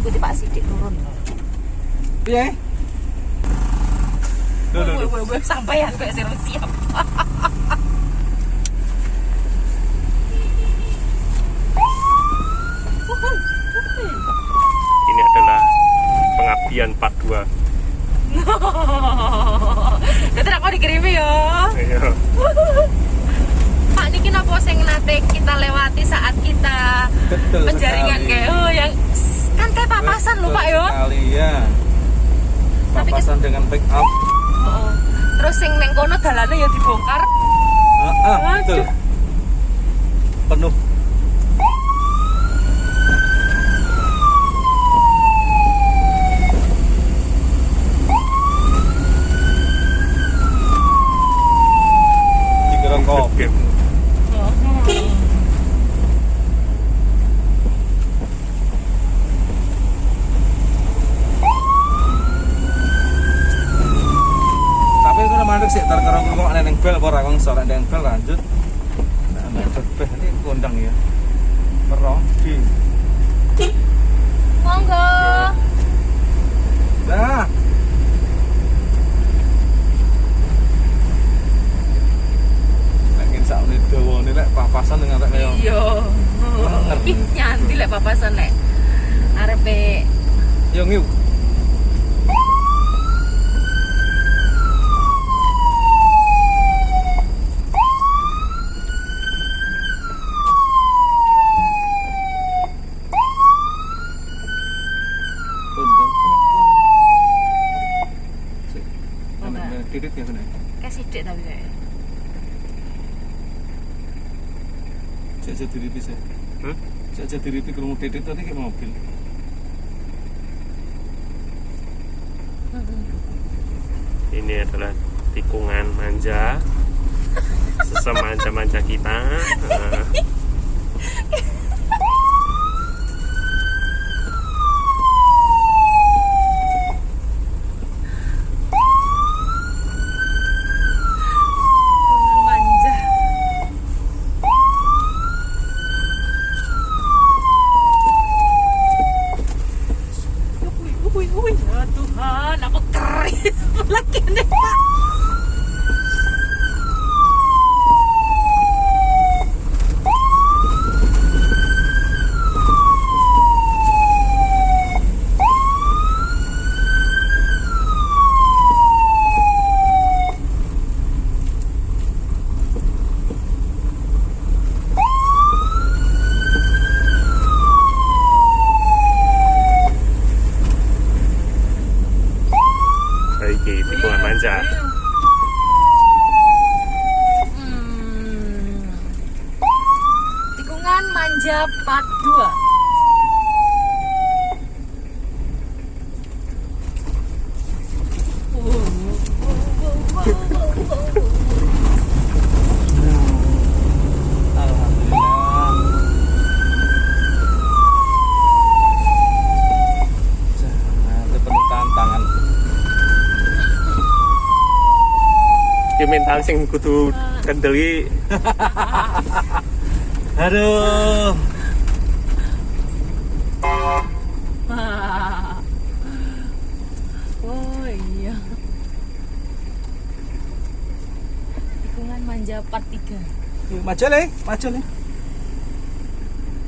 ngikuti Pak Sidik turun. Piye? Gue sampean kayak siap. Ini adalah pengabdian part 2. Nanti aku dikirimi ya. Iya. Pak niki napa sing nate kita lewati saat kita Betul penjaringan sekali. kayak yang kan kayak papasan lho Pak yo. Sekali ya. Tapi Papasan dengan pick up. Oh. Terus sing neng kono dalane ya dibongkar. Betul. Penuh. Dikira kopi. Tapi itu mandek sih, terkerong ngomong ada yang bel, orang ngomong soal ada yang bel lanjut. Nah, ada bel ini kondang ya. Merodi. Monggo. Dah. Lagi sak menit dawa ini lek papasan dengan rek kaya. Iya. Ih nyanti lek papasan lek. Arepe Yo ngiu. Kondang. Sik. Ana titik ya kene. kayak sidik tapi kayak. Cek diripi sih. Cek diripi krungu titik tadi ke mobil. Ini adalah tikungan manja. Sesama manja-manja kita. Dengan manja. Wih, ya Tuhan, aku keris lagi nih Pak. Iki tikungan manja. Tikungan manja part 2. Alhamdulillah. Itu penuh tantangan. Ki mental sing kudu kendel iki. Aduh. Oh iya. Tikungan manja part 3. Maju le, maju le.